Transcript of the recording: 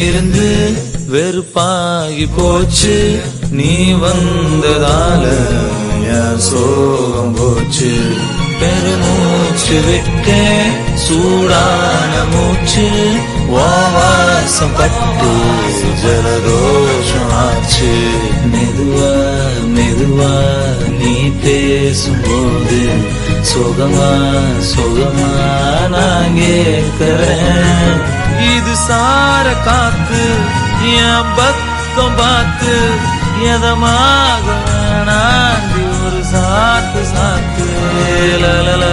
இருந்து வெறுப்பாகி போச்சு. நீ வந்ததால என் சோகம் போச்சு. பெருமூச்சு விட்டேன் சூடான மூச்சு. வாசம் பட்டு ஜலதோஷம் ஆச்சு. மெதுவா மெதுவா நீ பேசும்போது சுகமா சுகமா நான் கேட்கிறேன். இது சார காத்து என் பக்கம் பார்த்து எதமாக நாண்டி ஒரு சாத்து சாத்து.